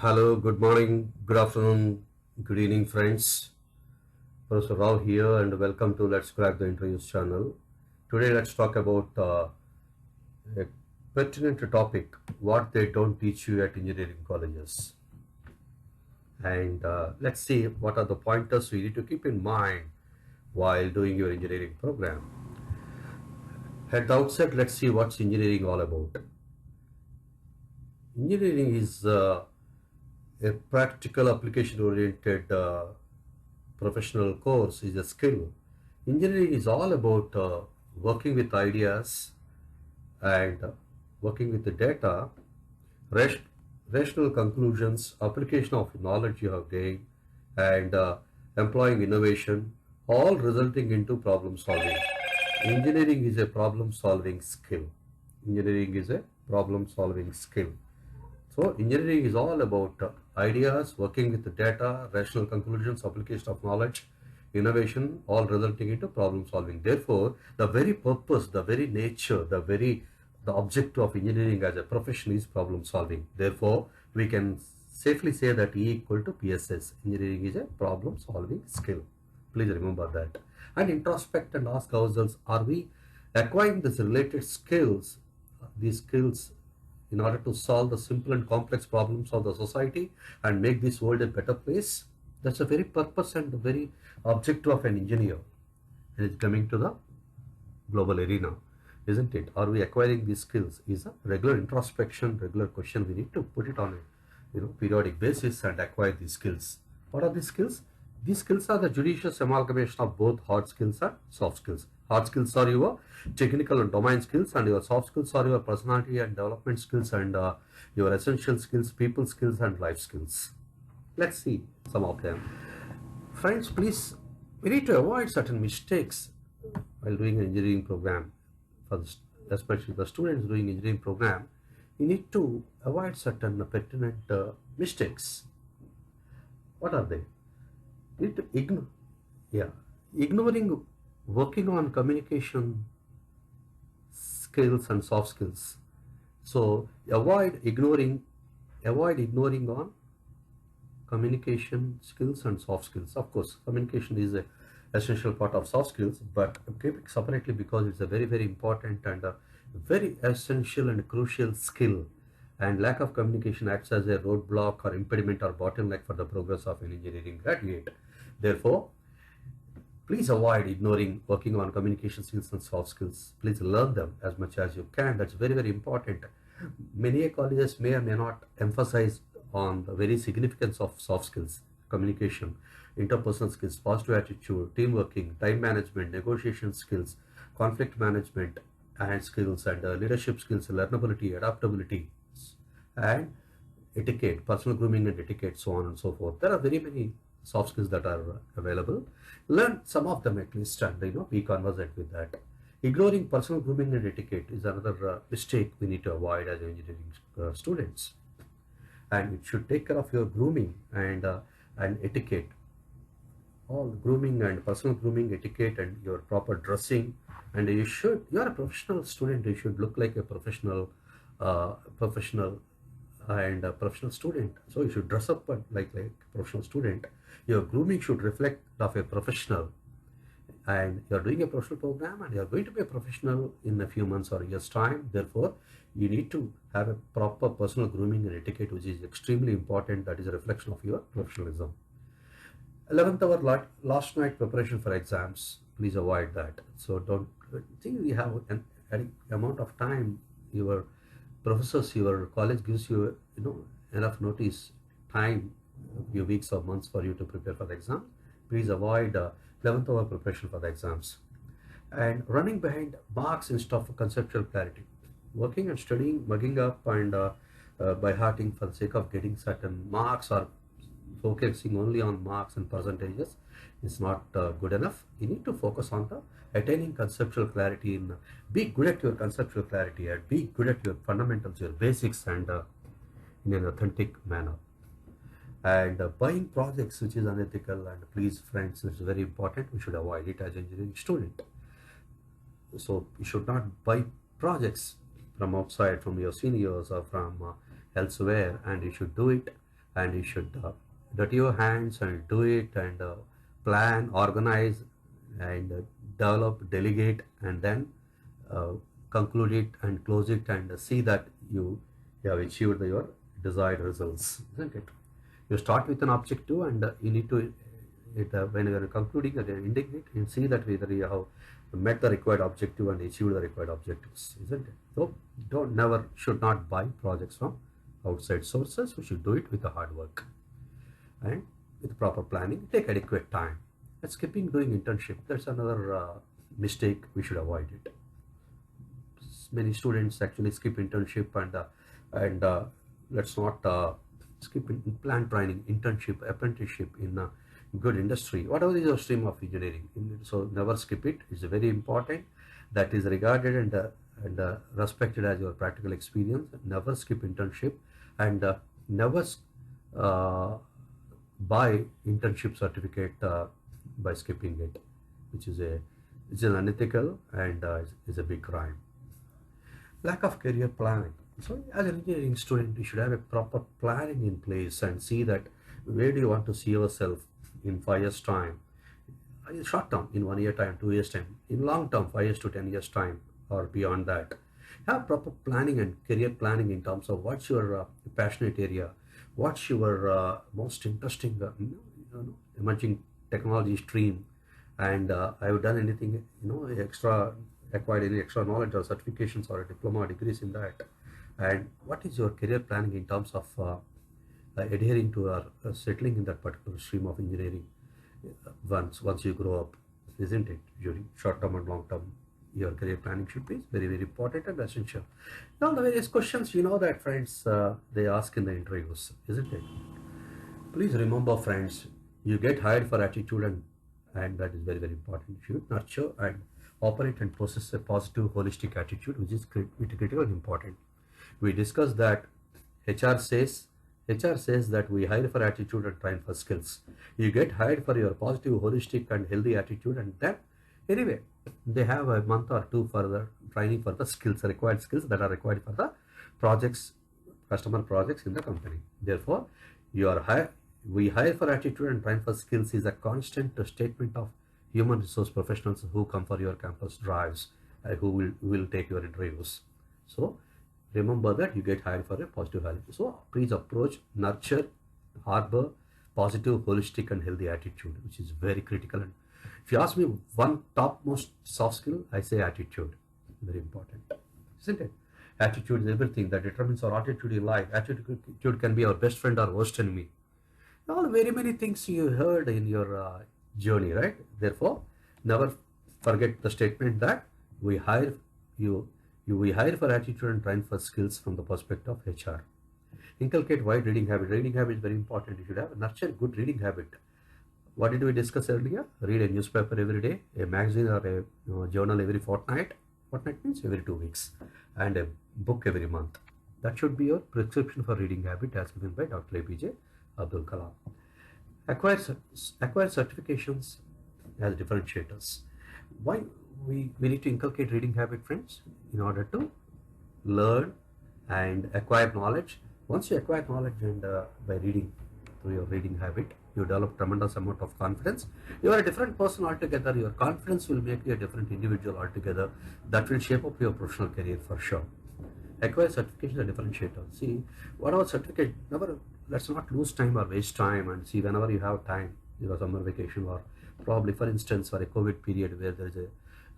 Hello, good morning, good afternoon, good evening, friends. Professor Rao here, and welcome to Let's Crack the Interviews channel. Today, let's talk about a pertinent topic: what they don't teach you at engineering colleges. And let's see what are the pointers you need to keep in mind while doing your engineering program. At the outset, let's see what's engineering all about. Engineering is a practical application oriented professional course, is a skill. Engineering is all about working with ideas and working with the data, ras- rational conclusions, application of knowledge you have gained, and employing innovation, all resulting into problem solving. Engineering is a problem solving skill. Engineering is a problem solving skill. So engineering is all about ideas, working with the data, rational conclusions, application of knowledge, innovation, all resulting into problem solving. Therefore, the very purpose, the very nature, the objective of engineering as a profession is problem solving. Therefore, we can safely say that E equal to PSS. Engineering is a problem solving skill. Please remember that. And introspect and ask ourselves, are we acquiring these related skills, these skills in order to solve the simple and complex problems of the society and make this world a better place? That's the very purpose and the very objective of an engineer. And it's coming to the global arena, isn't it? Are we acquiring these skills? Is a regular introspection, regular question. We need to put it on a periodic basis and acquire these skills. What are these skills? These skills are the judicious amalgamation of both hard skills and soft skills. Hard skills are your technical and domain skills, and your soft skills are your personality and development skills, and your essential skills, people skills, and life skills. Let's see some of them. Friends, please, we need to avoid certain mistakes while doing an engineering program. For the, especially the students doing engineering program, you need to avoid certain pertinent mistakes. What are they? You need to ignore. Yeah, ignoring working on communication skills and soft skills. So avoid ignoring on communication skills and soft skills. Of course, communication is a essential part of soft skills, but keep it separately because it's a very, very important and a very essential and crucial skill. And lack of communication acts as a roadblock or impediment or bottleneck for the progress of an engineering graduate. Therefore, please avoid ignoring working on communication skills and soft skills. Please learn them as much as you can. That's very, very important. Many colleges may or may not emphasize on the very significance of soft skills, communication, interpersonal skills, positive attitude, team working, time management, negotiation skills, conflict management and skills, and leadership skills, learnability, adaptability, and etiquette, personal grooming and etiquette, so on and so forth. There are very many soft skills that are available. Learn some of them at least, and be conversant with that. Ignoring personal grooming and etiquette is another mistake we need to avoid as engineering students. And it should take care of your grooming and etiquette, all grooming and personal grooming, etiquette, and your proper dressing. And you are a professional student, you should look like a professional and a professional student. So you should dress up like a professional student. Your grooming should reflect of a professional, and you're doing a professional program and you're going to be a professional in a few months or years time. Therefore, you need to have a proper personal grooming and etiquette, which is extremely important. That is a reflection of your professionalism. 11th hour, last night preparation for exams, please avoid that. So don't think we have an amount of time. Your professors, your college gives you enough notice, time, a few weeks or months for you to prepare for the exam. Please avoid 11th hour preparation for the exams. And running behind marks instead of conceptual clarity, working and studying, mugging up, and by hearting for the sake of getting certain marks, or focusing only on marks and percentages is not good enough. You need to focus on the attaining conceptual clarity. Be good at your conceptual clarity and be good at your fundamentals, your basics, and in an authentic manner. And buying projects which is unethical, and please friends, it's very important, we should avoid it as an engineering student. So you should not buy projects from outside, from your seniors or from elsewhere, and you should do it and you should dirty your hands and do it, and plan, organize, and develop, delegate, and then uh, conclude it and close it, and see that you have achieved your desired results, isn't it? You start with an objective, and you need to when you are concluding, again indicate and see that whether you have met the required objective and achieved the required objectives, isn't it? So don't never should not buy projects from outside sources. We should do it with the hard work and with proper planning. Take adequate time. And skipping doing internship, that's another mistake. We should avoid it. Many students actually skip internship, and let's not skip plan training, internship, apprenticeship in a good industry, whatever is your stream of engineering. So never skip it. It's very important. That is regarded and respected as your practical experience. Never skip internship, and never uh, buy internship certificate by skipping it, which is unethical, and is a big crime. Lack of career planning. So as an engineering student, you should have a proper planning in place and see that where do you want to see yourself in 5 years time, in short term in 1 year time, 2 years time, in long term 5 years to 10 years time, or beyond that. Have proper planning and career planning in terms of what's your passionate area, what's your most interesting emerging technology stream, and have you done anything extra, acquired any extra knowledge or certifications or a diploma or degrees in that, and what is your career planning in terms of adhering to or settling in that particular stream of engineering once you grow up, isn't it? During short term and long term, your career planning should be very, very important and essential. Now the various questions, that friends, they ask in the interviews, isn't it? Please remember, friends, you get hired for attitude, and that is very, very important. You should nurture and operate and possess a positive holistic attitude, which is critical and important. We discussed that HR says HR says that we hire for attitude and train for skills. You get hired for your positive, holistic, and healthy attitude, and then anyway, they have a month or two for the training for the skills, required skills that are required for the projects, customer projects in the company. Therefore, we hire for attitude and train for skills is a constant statement of human resource professionals who come for your campus drives, who will take your interviews. So remember that you get hired for a positive value. So please approach, nurture, harbor positive, holistic, and healthy attitude, which is very critical. And if you ask me one topmost soft skill, I say attitude. Very important, isn't it? Attitude is everything that determines our attitude in life. Attitude can be our best friend or worst enemy. All very many things you heard in your journey, right? Therefore, never forget the statement that we hire we hire for attitude and train for skills from the perspective of HR. Inculcate wide reading habit. Reading habit is very important. You should have nurture good reading habit. What did we discuss earlier? Read a newspaper every day, a magazine or a journal every fortnight. Fortnight means every 2 weeks, and a book every month. That should be your prescription for reading habit as given by Dr. APJ Abdul Kalam. Acquire certifications as differentiators. Why we need to inculcate reading habit, friends? In order to learn and acquire knowledge. Once you acquire knowledge and by reading, through your reading habit, you develop tremendous amount of confidence. You are a different person altogether. Your confidence will make you a different individual altogether. That will shape up your professional career for sure. Acquire certification is a differentiator. See, whatever certificate, let's not lose time or waste time, and see whenever you have time, your summer vacation, or probably for instance for a COVID period where there is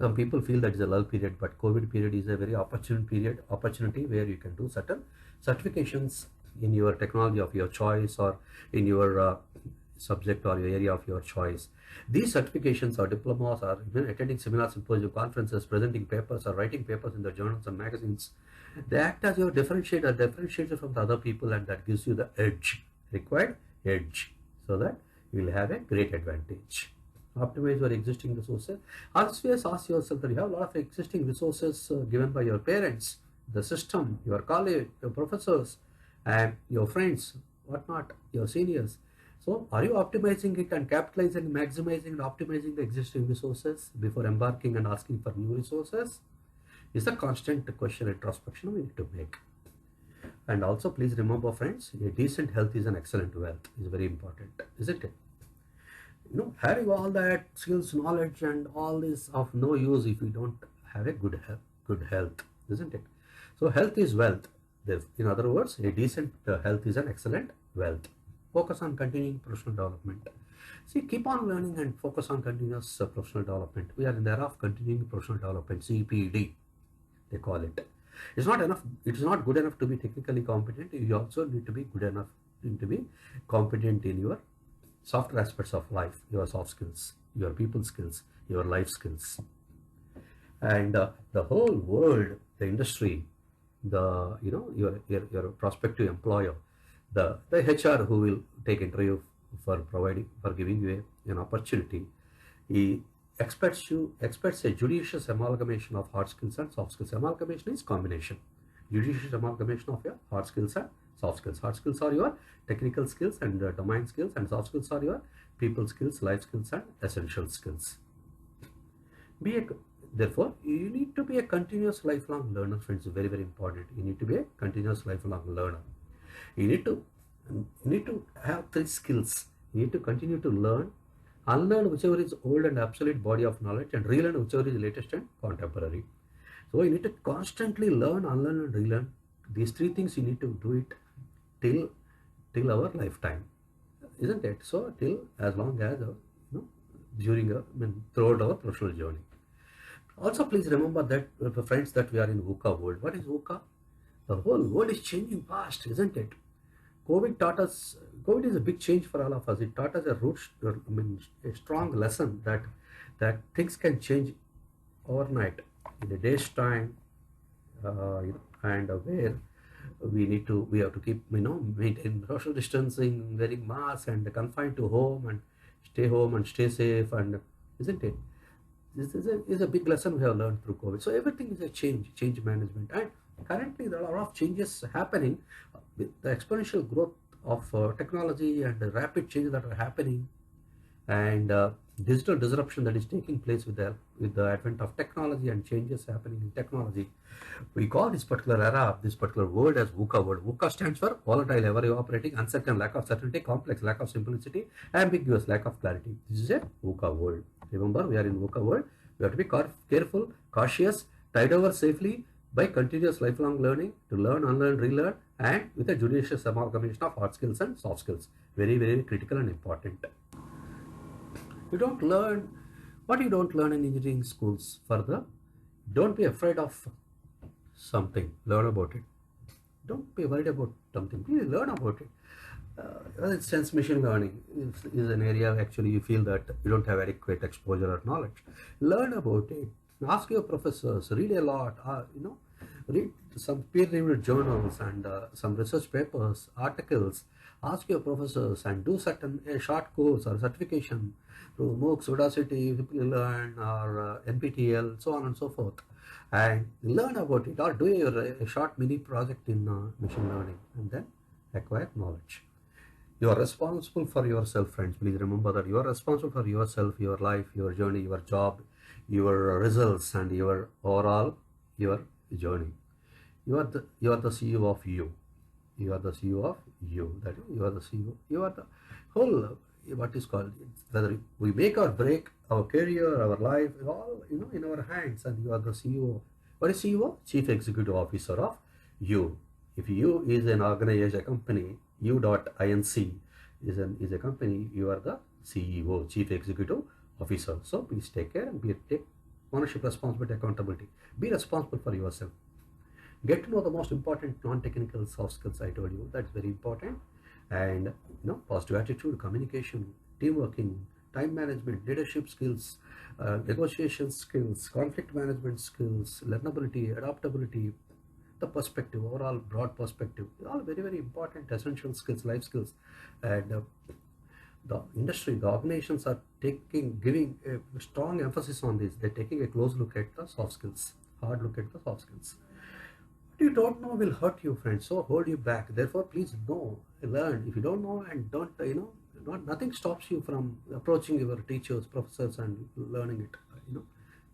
some people feel that it's a lull period, but COVID period is a very opportunity where you can do certain certifications in your technology of your choice, or in your subject or your area of your choice. These certifications or diplomas, or even attending seminars, symposium, conferences, presenting papers, or writing papers in the journals and magazines, they act as your differentiator from the other people, and that gives you the required edge, so that you will have a great advantage. Optimize your existing resources. Always ask yourself that you have a lot of existing resources given by your parents, the system, your college, your professors, and your friends, whatnot, your seniors. So are you optimizing it and capitalizing, maximizing and optimizing the existing resources before embarking and asking for new resources? Is a constant question introspection we need to make. And also please remember friends, a decent health is an excellent wealth is very important, isn't it? Having all that skills, knowledge and all this of no use if you don't have a good health, isn't it? So health is wealth. In other words, a decent health is an excellent wealth. Focus on continuing professional development. See, keep on learning and focus on continuous professional development. We are in the era of continuing professional development, CPD they call it. It's not enough. It is not good enough to be technically competent. You also need to be good enough to be competent in your softer aspects of life, your soft skills, your people skills, your life skills. And the whole world, the industry, your prospective employer, the HR who will take interview for giving you an opportunity, he expects a judicious amalgamation of hard skills and soft skills. Amalgamation is combination. Judicious amalgamation of your hard skills and soft skills. Hard skills are your technical skills and domain skills, and soft skills are your people skills, life skills, and essential skills. Be a Therefore, you need to be a continuous lifelong learner, friends. Very, very important. You need to be a continuous lifelong learner. You need to have three skills. You need to continue to learn, unlearn whichever is old and obsolete body of knowledge, and relearn whichever is latest and contemporary. So you need to constantly learn, unlearn, and relearn. These three things you need to do it till our lifetime, isn't it? So till as long as throughout our professional journey. Also, please remember that, friends, that we are in VUCA world. What is VUCA? The whole world is changing fast, isn't it? COVID is a big change for all of us. It taught us a strong lesson that things can change overnight, in a day's time, and where we have to keep, maintain social distancing, wearing masks, and confined to home and stay safe, and isn't it? This is a big lesson we have learned through COVID. So everything is a change management. And currently there are a lot of changes happening with the exponential growth of technology and the rapid changes that are happening, and digital disruption that is taking place with the advent of technology and changes happening in technology. We call this particular era, this particular world, as VUCA world. VUCA stands for volatile, ever evaporating, uncertain, lack of certainty, complex, lack of simplicity, ambiguous, lack of clarity. This is a VUCA world. Remember, we are in VUCA world. We have to be careful, cautious, tide over safely by continuous lifelong learning, to learn, unlearn, relearn, and with a judicious amalgamation of hard skills and soft skills. Very, very critical and important. You don't learn what you don't learn in engineering schools further. Don't be afraid of something. Learn about it. Don't be worried about something. Please learn about it. Sense machine learning is an area actually you feel that you don't have adequate exposure or knowledge. Learn about it. Ask your professors. Read a lot. Read some peer-reviewed journals and some research papers, articles. Ask your professors and do a short course or certification through MOOCs, Udacity, Learn, or NPTEL, so on and so forth, and learn about it, or do a short mini project in machine learning, and then acquire knowledge. You are responsible for yourself, friends. Please remember that you are responsible for yourself, your life, your journey, your job, your results, and your overall your journey. You are the CEO of you. You are the CEO of you. That is, you are the CEO. You are the whole, what is called, whether we make or break our career, our life, all in our hands, and you are the CEO. What is CEO? Chief Executive Officer of you. If you is an organization, a company, u.inc is a company, you are the CEO, Chief Executive Officer. So please take care and take ownership, responsibility, accountability. Be responsible for yourself. Get to know the most important non-technical soft skills I told you. That's very important. And positive attitude, communication, teamworking, time management, leadership skills, negotiation skills, conflict management skills, learnability, adaptability, the perspective, overall broad perspective, all very, very important essential skills, life skills. And the industry, the organizations are giving a strong emphasis on this. They're taking a close look at the soft skills, hard look at the soft skills. What you don't know will hurt you, friends, so hold you back. Therefore, please know, learn. If you don't know and don't, nothing stops you from approaching your teachers, professors, and learning it.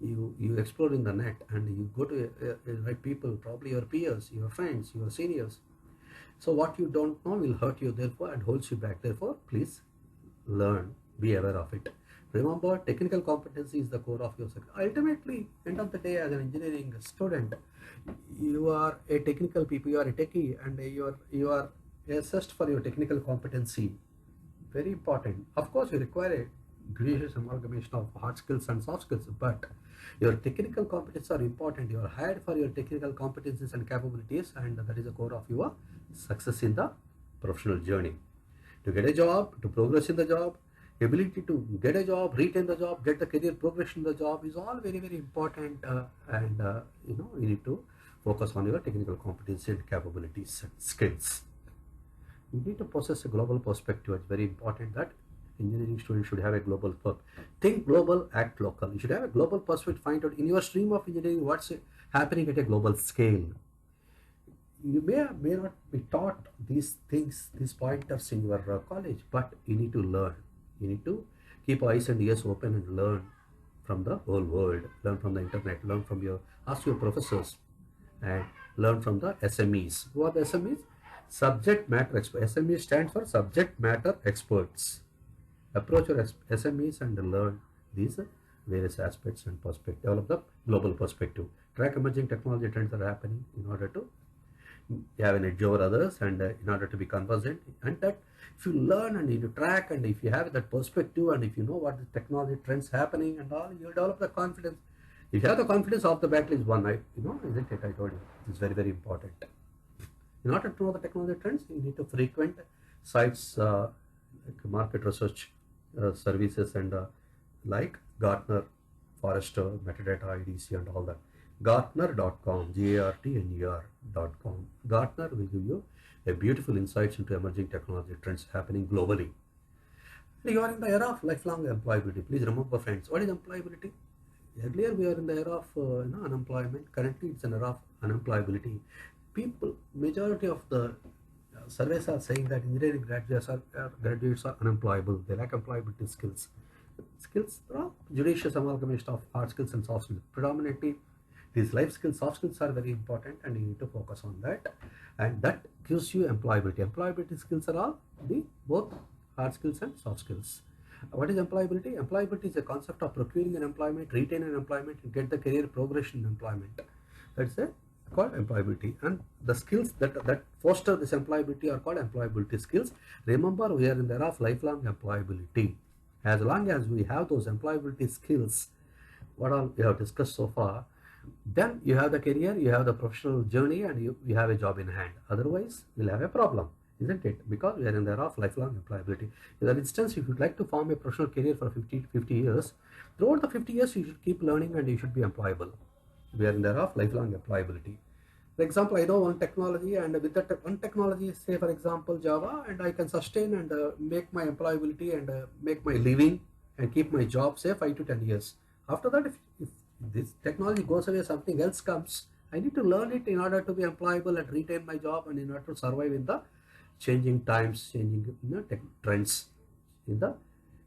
You explore in the net and you go to right people, probably your peers, your friends, your seniors, So what you don't know will hurt you, therefore, and holds you back. Therefore, please learn, be aware of it. Remember, technical competency is the core of your success. Ultimately, end of the day, as an engineering student, you are a technical people, you are a techie, and you are assessed for your technical competency. Very important. Of course, you require a gracious amalgamation of hard skills and soft skills, but your technical competencies are important. You are hired for your technical competencies and capabilities, and that is the core of your success in the professional journey. To get a job, to progress in the job, ability to get a job, retain the job, get the career progression in the job is all very, very important. And you need to focus on your technical competency and capabilities and skills. You need to possess a global perspective. It's very important that engineering students should have a global think global, act local. You should have a global perspective. Find out in your stream of engineering what's happening at a global scale. You may or may not be taught these things, these pointers in your college, but you need to learn. You need to keep eyes and ears open and learn from the whole world. Learn from the internet. Learn from ask your professors, and learn from the SMEs. Who are the SMEs? Subject matter experts. SME stands for subject matter experts. Approach your SMEs and learn these various aspects and perspective. Develop the global perspective. Track emerging technology trends that are happening in order to have an edge over others, and in order to be conversant. And that if you learn and you track, and if you have that perspective, and if you know what the technology trends happening and all, you'll develop the confidence. If you have the confidence, of the battle is won. Isn't it? I told you. It's very, very important. In order to know the technology trends, you need to frequent sites like market research services and like Gartner, Forrester, Metadata, IDC, and all that. Gartner.com, Gartner.com. Gartner will give you a beautiful insights into emerging technology trends happening globally. You are in the era of lifelong employability. Please remember, friends, what is employability? Earlier, we are in the era of unemployment. Currently, it's an era of unemployability. Majority of the surveys are saying that engineering graduates are unemployable. They lack employability skills. Skills are judicious amalgamation of hard skills and soft skills. Predominantly, these life skills, soft skills are very important, and you need to focus on that. And that gives you employability. Employability skills are all both hard skills and soft skills. What is employability? Employability is a concept of procuring an employment, retain an employment, and get the career progression in employment. That's called employability. And the skills that foster this employability are called employability skills. Remember, we are in the era of lifelong employability. As long as we have those employability skills, what all we have discussed so far, then you have the career, you have the professional journey, and you have a job in hand. Otherwise, we'll have a problem, isn't it? Because we are in the era of lifelong employability. In that instance, if you'd like to form a professional career for 50 years, throughout the 50 years, you should keep learning and you should be employable. We are in the era of lifelong employability. For example, I know one technology, and with that one technology, say for example Java, and I can sustain and make my employability and make my living and keep my job, say 5 to 10 years. After that, if this technology goes away, something else comes, I need to learn it in order to be employable and retain my job, and in order to survive in the changing times, changing tech trends, in the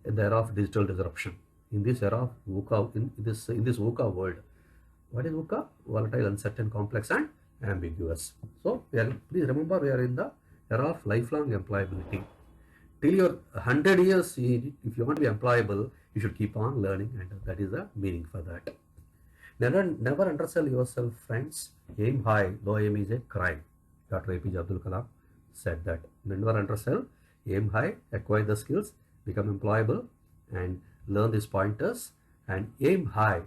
era of digital disruption. In this era of VUCA, in this VUCA world, what is VUCA? Volatile, uncertain, complex, and ambiguous. So please remember, we are in the era of lifelong employability. Till your 100 years, if you want to be employable, you should keep on learning, and that is the meaning for that. Never undersell yourself, friends. Aim high, though aim is a crime. Dr. APJ Abdul Kalam said that. Never undersell, aim high, acquire the skills, become employable, and learn these pointers, and aim high,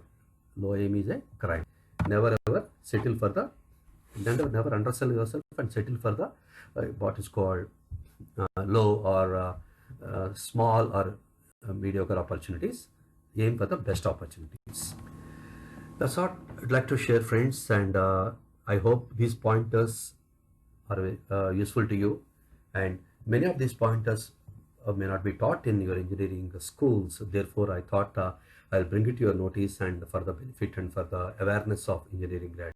low aim is a crime. Never ever settle for the, never undersell yourself and settle for the what is called low or small or mediocre opportunities. Aim for the best opportunities. That's what I'd like to share, friends, and I hope these pointers are useful to you. And many of these pointers may not be taught in your engineering schools. Therefore, I thought I'll bring it to your notice, and for the benefit and for the awareness of engineering graduates.